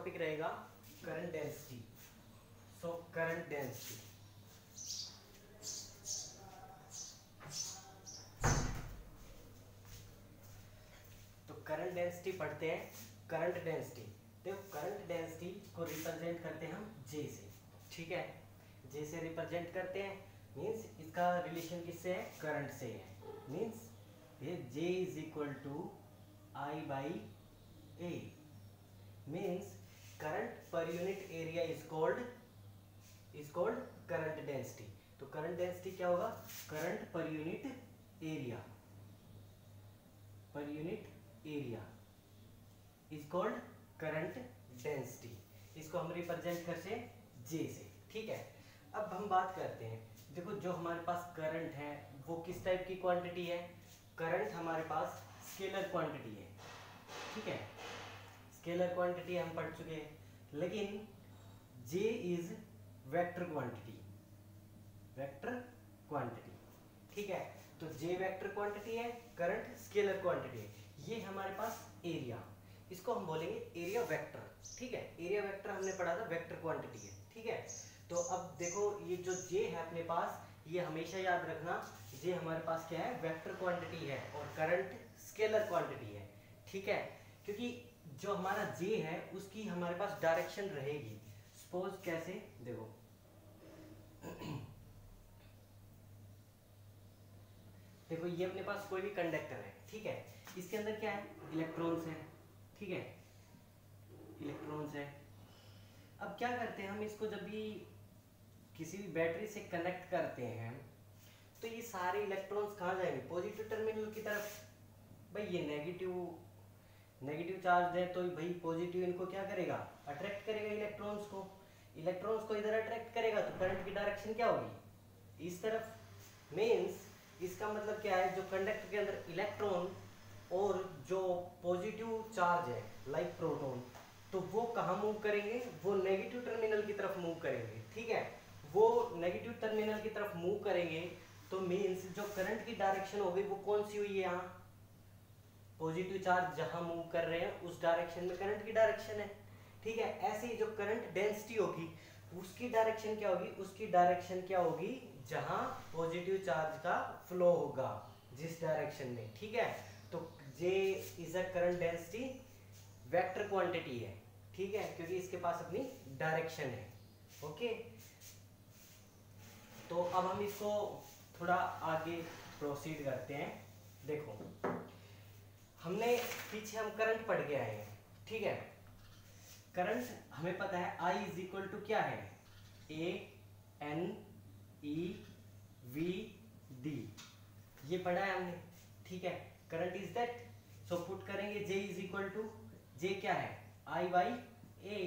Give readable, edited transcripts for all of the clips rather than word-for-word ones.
Topic रहेगा current density. So current density, तो current density पढ़ते हैं। करंट डेंसिटी, देखो करंट डेंसिटी को रिप्रेजेंट करते हैं हम जे से, ठीक है। जे से रिप्रेजेंट करते हैं, मीन्स इसका रिलेशन किससे है, करंट से है। मीन्स ये J is equal to I by A, means current per unit area is called current density. तो करंट डेंसिटी क्या होगा, current per unit area, per unit area is called current density. इसको हम represent करते हैं जे से, ठीक है। अब हम बात करते हैं, देखो जो हमारे पास करंट है वो किस टाइप की क्वांटिटी है। करंट हमारे पास स्केलर क्वांटिटी है, ठीक है। स्केलर क्वांटिटी हम पढ़ चुके हैं, लेकिन J is vector quantity, vector quantity, ठीक है। तो जे वेक्टर क्वांटिटी है, करंट स्केलर क्वांटिटी है। ये हमारे पास एरिया, इसको हम बोलेंगे एरिया वेक्टर, ठीक है। एरिया वेक्टर हमने पढ़ा था, वेक्टर क्वांटिटी है, ठीक है। तो अब देखो ये जो जे है अपने पास, ये हमेशा याद रखना, जे हमारे पास क्या है, वेक्टर क्वांटिटी है, और करंट स्केलर क्वांटिटी है, ठीक है। क्योंकि जो हमारा जे है उसकी हमारे पास डायरेक्शन रहेगी। सपोज कैसे, देखो देखो ये अपने पास कोई भी कंडक्टर है, ठीक है। इसके अंदर क्या है, इलेक्ट्रॉन्स है, ठीक है, इलेक्ट्रॉन्स है। अब क्या करते हैं हम, इसको जब भी किसी भी बैटरी से कनेक्ट करते हैं तो ये सारे इलेक्ट्रॉन्स कहाँ जाएंगे, पॉजिटिव टर्मिनल की तरफ। भाई ये नेगेटिव चार्ज है, तो भाई पॉजिटिव इनको क्या करेगा, अट्रैक्ट करेगा इलेक्ट्रॉन्स को। इलेक्ट्रॉन्स को इधर अट्रैक्ट करेगा तो करंट की डायरेक्शन क्या होगी, इस तरफ। मीन्स इसका मतलब क्या है, जो कंडक्टर के अंदर इलेक्ट्रॉन और जो पॉजिटिव चार्ज है लाइक प्रोटॉन, तो वो कहाँ मूव करेंगे, वो नेगेटिव टर्मिनल की तरफ मूव करेंगे, ठीक है। वो नेगेटिव टर्मिनल की तरफ मूव करेंगे, तो मीन्स जो करंट की डायरेक्शन होगी वो कौन सी हुई है, यहाँ पॉजिटिव चार्ज जहां मूव कर रहे हैं उस डायरेक्शन में करंट की डायरेक्शन है, ठीक है। ऐसे ही जो करंट डेंसिटी होगी उसकी डायरेक्शन क्या होगी, उसकी डायरेक्शन क्या होगी, जहां पॉजिटिव चार्ज का फ्लो होगा जिस डायरेक्शन में, ठीक है। तो J is a current density vector quantity है, ठीक है, क्योंकि इसके पास अपनी डायरेक्शन है, ओके। तो अब हम इसको थोड़ा आगे प्रोसीड करते हैं। देखो हमने पीछे हम करंट पढ़ के आए हैं, ठीक है। करंट हमें पता है I इज इक्वल टू क्या है, A N E V D, ये पढ़ा है हमने, ठीक है। Current is that, so put करेंगे J is equal to, J क्या है, I by A,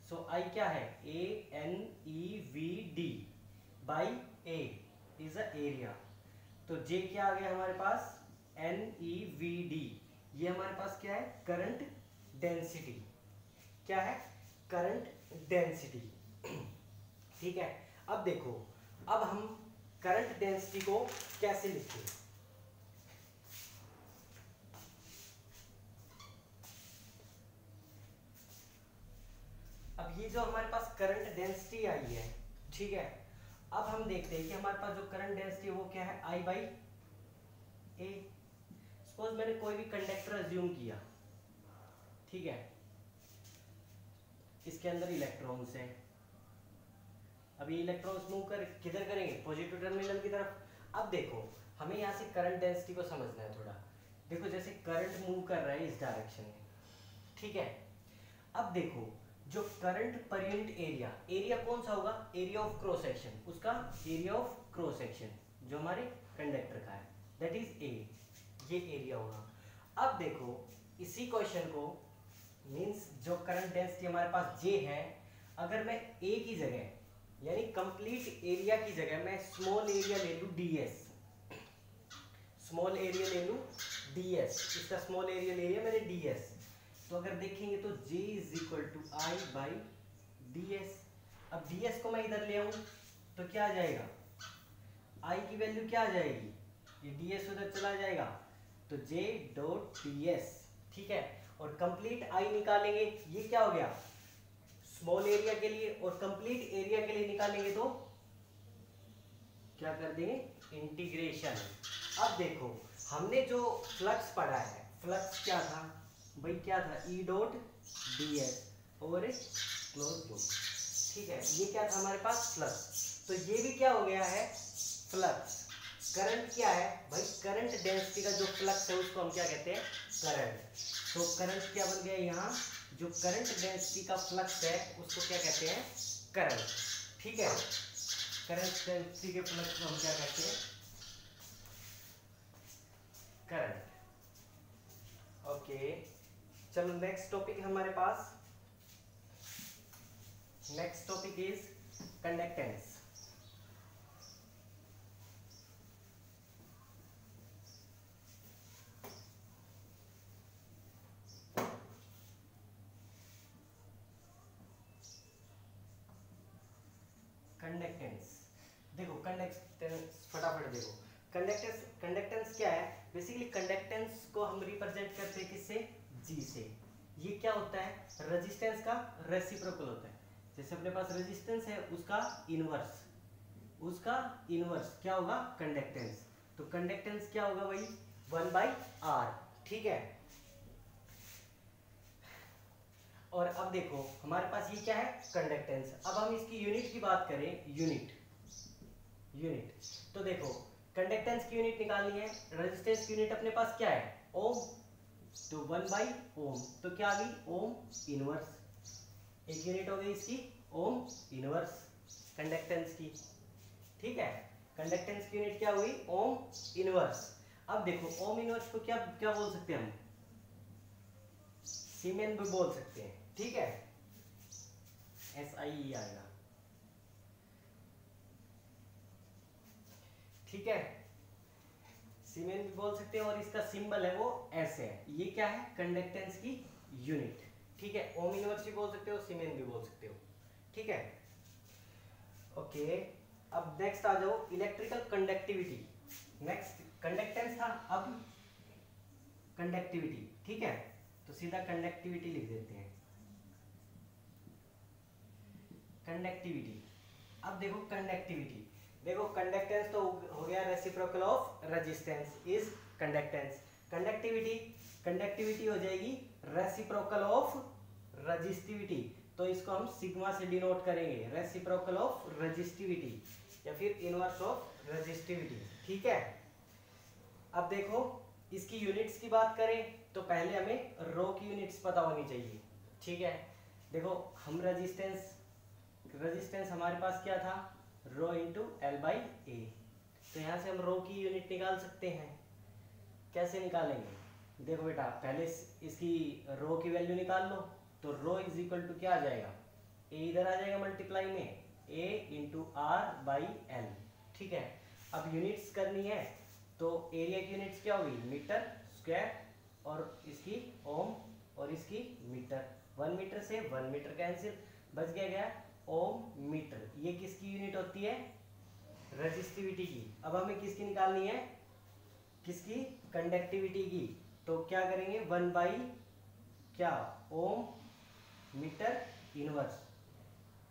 so I क्या है, A N E V D by A is a area. तो J क्या आ गया हमारे पास, NEVD, ये हमारे पास क्या है, करंट डेंसिटी, क्या है, करंट डेंसिटी, ठीक है। अब देखो, अब हम करंट डेंसिटी को कैसे लिखते हैं। अब ये जो हमारे पास करंट डेंसिटी आई है, ठीक है। अब हम देखते हैं कि हमारे पास जो करंट डेंसिटी है वो क्या है, I बाई ए। सपोज मैंने कोई भी कंडक्टर अज्यूम किया, ठीक है, इसके अंदर इलेक्ट्रॉन्स हैं। अब ये इलेक्ट्रॉन्स मूव कर किधर करेंगे, पॉजिटिव टर्मिनल की तरफ। अब देखो हमें यहाँ से करंट डेंसिटी को समझना है थोड़ा। देखो जैसे करंट मूव कर रहा है इस डायरेक्शन में, ठीक है। अब देखो जो current per unit area, area कौन सा होगा, एरिया ऑफ क्रॉस सेक्शन, उसका एरिया ऑफ क्रॉस सेक्शन जो हमारे कंडक्टर का है, दैट इज ए, ये एरिया होगा। अब देखो इसी क्वेश्चन को, मींस जो करंट डेंसिटी हमारे पास जे है, अगर मैं ए की जगह यानी कंप्लीट एरिया की जगह मैं स्मॉल एरिया ले लूं ds, स्मॉल एरिया ले लूं ds, इसका स्मॉल एरिया ले लिया मैंने ds, तो अगर देखेंगे तो J is equal to I by ds। अब ds को मैं इधर ले आऊं तो क्या आ जाएगा, I की वैल्यू क्या आ जाएगी, ये ds उधर चला जाएगा, तो J डॉट ds, ठीक है। और कंप्लीट I निकालेंगे, ये क्या हो गया, स्मॉल एरिया के लिए, और कंप्लीट एरिया के लिए निकालेंगे तो क्या कर देंगे, इंटीग्रेशन। अब देखो हमने जो फ्लक्स पढ़ा है, फ्लक्स क्या था भाई, क्या था, E dot D S over a close loop. ठीक है, ये क्या था हमारे पास, फ्लक्स। तो ये भी क्या हो गया है, फ्लक्स। करंट क्या है भाई, करंट डेंसिटी का जो फ्लक्स है उसको हम क्या कहते हैं, करंट। तो करंट क्या बन गया यहाँ, जो करंट डेंसिटी का फ्लक्स है उसको क्या कहते हैं, करंट। ठीक है, करंट डेंसिटी के फ्लक्स को हम क्या कहते हैं, करंट। ओके, चलो नेक्स्ट टॉपिक हमारे पास, next topic is conductance. Conductance, देखो कंडक्टेंस फटाफट देखो, कंडक्टेंस, कंडक्टेंस क्या है, बेसिकली कंडक्टेंस को हम रिप्रेजेंट करते हैं किससे, जी से। ये क्या होता है, रेजिस्टेंस का रेसिप्रोकल होता है। जैसे अपने पास रेजिस्टेंस है उसका इनवर्स, उसका इनवर्स क्या होगा, कंडक्टेंस। तो कंडक्टेंस क्या होगा भाई, 1/r। ठीक है, और अब देखो हमारे पास ये क्या है, कंडक्टेंस। अब हम इसकी यूनिट की बात करें, यूनिट, यूनिट तो देखो कंडक्टेंस की यूनिट निकालनी है, रेजिस्टेंस की यूनिट अपने पास क्या है, ओम। तो 1/ओम, तो क्या आ गई, ओम इनवर्स। एक यूनिट हो गई इसकी ओम इनवर्स कंडक्टेंस की। ठीक है, कंडक्टेंस की यूनिट क्या हुई, ओम इनवर्स। अब देखो ओम इनवर्स को क्या क्या बोल सकते हैं हम, सीमेन भी बोल सकते हैं। ठीक है, SI आएगा। ठीक है, सीमेन भी बोल सकते हैं, और इसका सिंबल है वो S है। ये क्या है, कंडक्टेंस की यूनिट। ठीक है, ओम इनवर्स भी बोल सकते हो, सीमेन भी बोल सकते हो। ठीक है, ओके। अब नेक्स्ट आ जाओ, इलेक्ट्रिकल कंडक्टिविटी। नेक्स्ट कंडक्टेंस था, अब कंडक्टिविटी। ठीक है, तो सीधा कंडक्टिविटी लिख देते हैं, कंडक्टिविटी। अब देखो कंडक्टिविटी, देखो कंडक्टेंस तो हो गया reciprocal of resistance is conductance. Conductivity, conductivity हो जाएगी रेसिप्रोकल ऑफ रेजिस्टिविटी। तो इसको हम सिग्मा से डिनोट करेंगे, रेसिप्रोकल ऑफ रेजिस्टिविटी या फिर इनवर्स ऑफ रेजिस्टिविटी। ठीक है, अब देखो इसकी यूनिट्स की बात करें तो पहले हमें रो की यूनिट्स पता होनी चाहिए। ठीक है, देखो हम रेजिस्टेंस, रेजिस्टेंस हमारे पास क्या था, रो इंटू L/A। तो यहाँ से हम रो की यूनिट निकाल सकते हैं। कैसे निकालेंगे, देखो बेटा पहले इसकी रो की वैल्यू निकाल लो। तो रो इज इक्वल टू क्या आ जाएगा, A इधर आ जाएगा मल्टीप्लाई में, A इंटू R/L। ठीक है, अब यूनिट्स करनी है तो एरिया की यूनिट्स क्या होगी, मीटर स्क्वायर, और इसकी ओम, और इसकी मीटर। 1 मीटर से 1 मीटर कैंसिल, बच गया ओम मीटर। ये किसकी यूनिट होती है, रेजिस्टिविटी की। अब हमें किसकी निकालनी है, किसकी, कंडक्टिविटी की। तो क्या करेंगे, 1 क्या, ओम मीटर इनवर्स,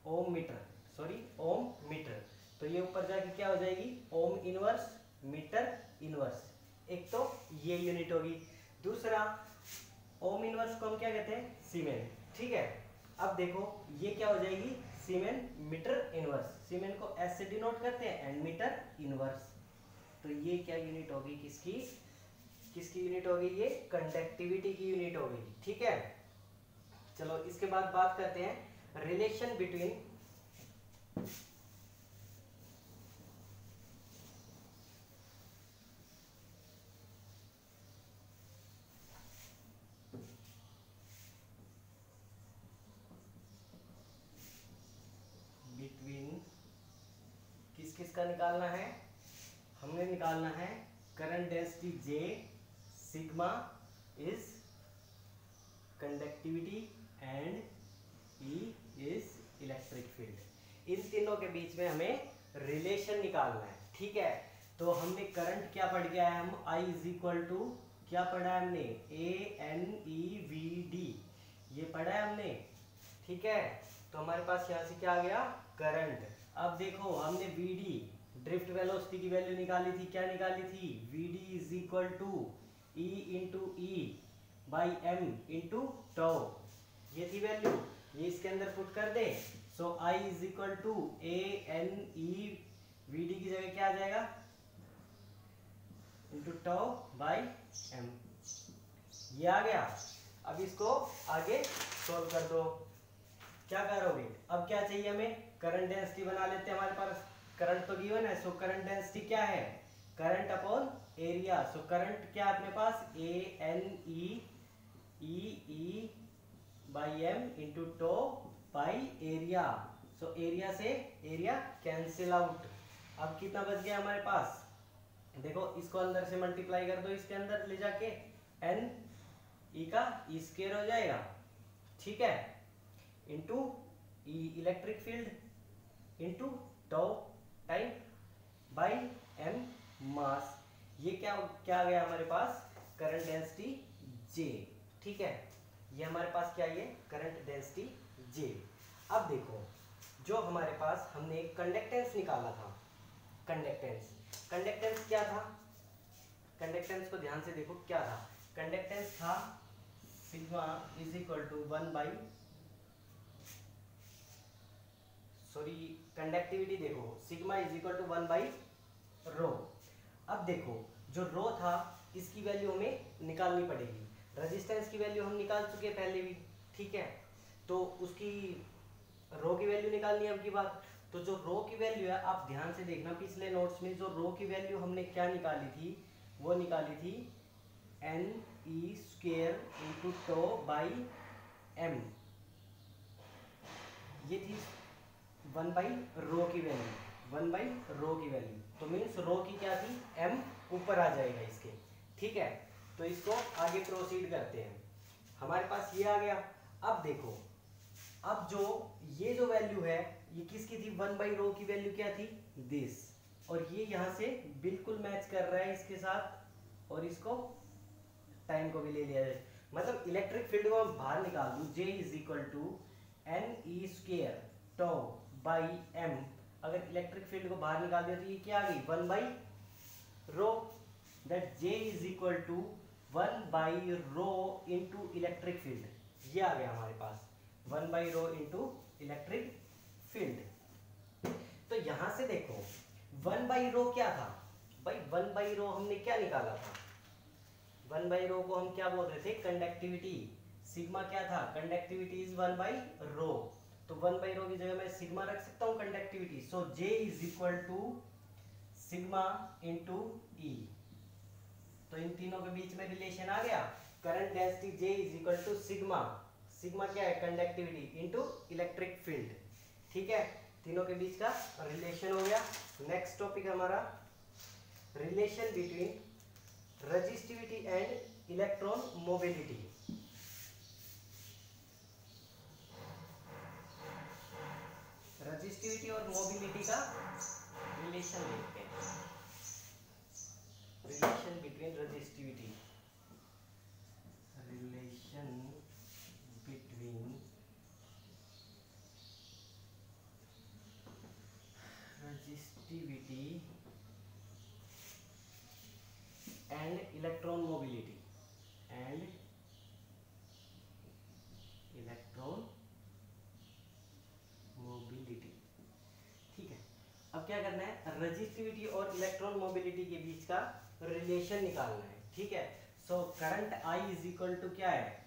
ओम मीटर, सॉरी ओम मीटर। तो ये ऊपर जाके क्या हो जाएगी, ओम इनवर्स मीटर इनवर्स। एक तो ये यूनिट होगी, दूसरा ओम इनवर्स को हम क्या कहते हैं, सीमेन। ठीक है, अब देखो ये क्या हो जाएगी, सीमेन मीटर इनवर्स। सीमेन को S से डिनोट करते हैं एंड मीटर इनवर्स। तो ये क्या यूनिट होगी, किसकी, किसकी यूनिट होगी, ये कंडक्टिविटी की यूनिट होगी। ठीक है, चलो इसके बाद बात करते हैं रिलेशन बिटवीन किसका निकालना है, हमने निकालना है current density J, sigma is conductivity and E is electric field. इन तीनों के बीच में हमें रिलेशन निकालना है। ठीक है, तो हमने करंट क्या पढ़ गया है, हम I इज इक्वल टू क्या पढ़ा है हमने, ANEVD, ये पढ़ा है हमने। ठीक है, तो हमारे पास यहाँ से क्या आ गया, करंट। अब देखो हमने वीडी ड्रिफ्ट वेलोसिटी की वैल्यू निकाली थी, क्या निकाली थी, VD is equal to E into E by M into tau, ये थी वैल्यू, ये इसके अंदर पुट कर दे। So I is equal to A N E, VD की जगह क्या आ जाएगा, इंटू टो बाई एम, ये आ गया। अब इसको आगे सोल्व कर दो, क्या करोगे, अब क्या चाहिए हमें, करंट डेंसिटी बना लेते हैं, हमारे पास करंट तो गिवन है। सो करंट डेंसिटी क्या है, current upon area. So current क्या है अपने पास, A N E by M into tau by area. So area से एरिया कैंसिल आउट। अब कितना बच गया हमारे पास, देखो इसको अंदर से मल्टीप्लाई कर दो, इसके अंदर ले जाके एन ई का ई स्क्वायर हो जाएगा, ठीक है, into E electric field into tau time by M mass, ये क्या क्या आ गया हमारे पास, करंट डेंसिटी जे, ठीक है, ये हमारे पास क्या है, करंट डेंसिटी जे। अब देखो जो हमारे पास हमने एक कंडक्टेंस निकाला था, कंडक्टेंस क्या था, कंडक्टेंस को ध्यान से देखो क्या था, कंडक्टेंस था sigma is equal to 1 by, sorry conductivity देखो, sigma is equal to 1 by rho. अब देखो जो रो था इसकी वैल्यू हमें निकालनी पड़ेगी, रेजिस्टेंस की वैल्यू हम निकाल चुके पहले भी, ठीक है, तो उसकी रो की वैल्यू निकालनी है अब की बात। तो जो रो की वैल्यू है आप ध्यान से देखना, पिछले नोट्स में जो रो की वैल्यू हमने क्या निकाली थी, वो निकाली थी N E square into tau by M, ये थी 1 बाई रो की वैल्यू, 1 बाई रो की वैल्यू, तो मीन्स रो की क्या थी, एम ऊपर आ जाएगा इसके, ठीक है। तो इसको आगे प्रोसीड करते हैं, हमारे पास ये आ गया। अब देखो अब जो ये जो वैल्यू है ये किसकी थी, 1 बाई रो की वैल्यू क्या थी, दिस, और ये यहाँ से बिल्कुल मैच कर रहा है इसके साथ, और इसको टाइम को भी ले लिया जाए, मतलब इलेक्ट्रिक फील्ड को हम बाहर निकाल दूं, J is equal to N E square tau by M, अगर इलेक्ट्रिक फील्ड को बाहर निकाल दिया तो ये क्या आ गई, 1 by rho, that J is equal to 1 by rho into electric field, ये आ गया हमारे पास 1 by rho into electric field. तो यहां से देखो 1 बाई रो क्या था भाई, 1 बाई रो हमने क्या निकाला था, 1 बाई रो को हम क्या बोल रहे थे, कंडक्टिविटी, सिग्मा क्या था, कंडक्टिविटी इज 1 बाई रो, तो 1 बाई रो की जगह मैं सिग्मा रख सकता हूँ conductivity. So J is equal to sigma into E, तो इन तीनों के बीच में रिलेशन आ गया, current density J is equal to sigma, sigma क्या है, कंडक्टिविटी इंटू इलेक्ट्रिक फील्ड, ठीक है, तीनों के बीच का रिलेशन हो गया। नेक्स्ट टॉपिक हमारा relation between resistivity and electron mobility. Resistivity और मोबिलिटी का रिलेशन देखते हैं, relation between resistivity, relation between resistivity and electron mobility, and electron mobility, ठीक है। अब क्या करना है, रेजिस्टिविटी और इलेक्ट्रॉन मोबिलिटी के बीच का रिलेशन निकालना है, ठीक है। So current I is equal to क्या है,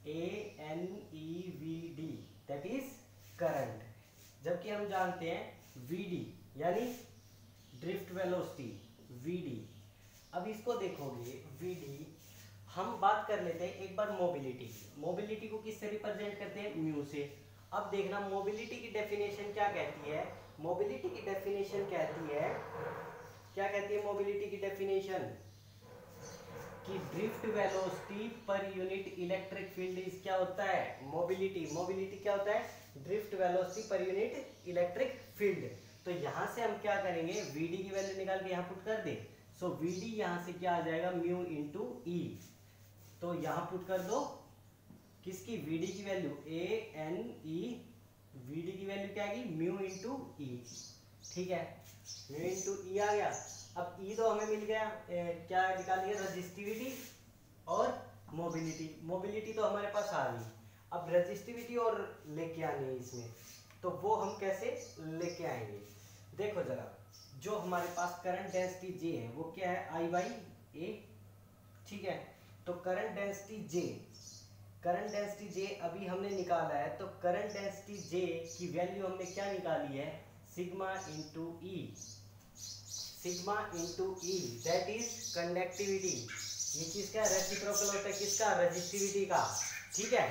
ANEVD, दैट इज करंट, जबकि हम जानते हैं VD यानी ड्रिफ्ट वेलोसिटी VD। अब इसको देखोगे VD, हम बात कर लेते हैं एक बार मोबिलिटी की, मोबिलिटी को किससे रिप्रेजेंट करते हैं, म्यू से। अब देखना मोबिलिटी की डेफिनेशन क्या कहती है, मोबिलिटी की डेफिनेशन कहती है, क्या कहती है मोबिलिटी की डेफिनेशन, कि drift velocity per unit electric field is क्या होता है, मोबिलिटी, मोबिलिटी क्या होता है, drift velocity per unit electric field. तो यहां से हम क्या करेंगे, VD की वैल्यू निकाल के यहां पुट कर दे, सो VD यहां से क्या आ जाएगा, म्यू इंटू ई, तो यहां पुट कर दो किसकी, VD की वैल्यू ANE वीडी की वैल्यू क्या आएगी, म्यू इंटू ई, ठीक है, म्यू इंटू ई आ गया। अब ई तो हमें मिल गया, क्या निकालिए, रजिस्टिविटी और मोबिलिटी। मोबिलिटी तो हमारे पास आ गई, अब रजिस्टिविटी और लेके आनी है इसमें, तो वो हम कैसे लेके आएंगे, देखो जरा, जो हमारे पास करंट डेंसिटी जे है वो क्या है, आई बाई ए, ठीक है। तो करंट डेंसिटी जे अभी हमने निकाला है, तो करंट डेंसिटी जे की वैल्यू हमने क्या निकाली है, sigma into E, sigma into E, that is conductivity. ये किसका रेसिप्रोकल होता है, किसका, रजिस्टिविटी का, ठीक है।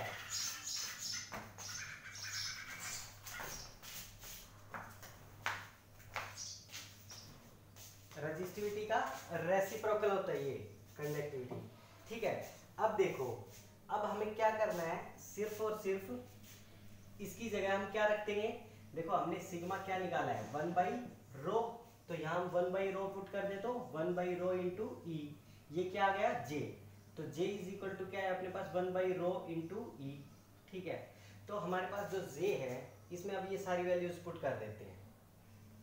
रजिस्टिविटी का रेसिप्रोकल होता है ये कंडक्टिविटी, ठीक है। अब देखो, अब हमें क्या करना है, सिर्फ और सिर्फ इसकी जगह हम क्या रख देंगे, देखो हमने सिग्मा क्या निकाला है, 1/रो, तो यहाँ हम 1/रो पुट कर दे, तो 1/रो इंटू ई, ये क्या आ गया, जे, तो जे इज इक्वल टू क्या है अपने पास, 1/रो इंटू ई, ठीक है। तो हमारे पास जो जे है इसमें अब ये सारी वैल्यूज पुट कर देते हैं,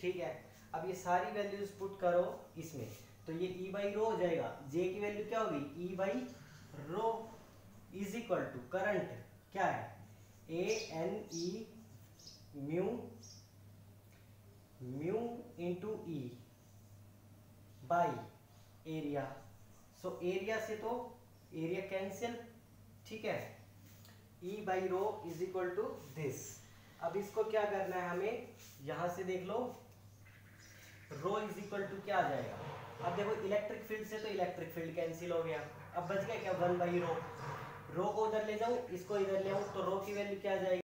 ठीक है। अब ये सारी वैल्यूज पुट करो इसमें, तो ये ई बाई रो हो जाएगा, जे की वैल्यू क्या होगी, E by rho is equal to current क्या है, A N E mu, mu into E by area. So area से तो एरिया कैंसिल, ठीक है, E by rho is equal to this. अब इसको क्या करना है हमें, यहां से देख लो, रो इज इक्वल टू क्या आ जाएगा, अब देखो इलेक्ट्रिक फील्ड से तो इलेक्ट्रिक फील्ड कैंसिल हो गया, अब बच गया क्या, 1/रो, रो को उधर ले जाऊं, इसको इधर ले आऊं, तो रो की वैल्यू क्या आ जाएगी,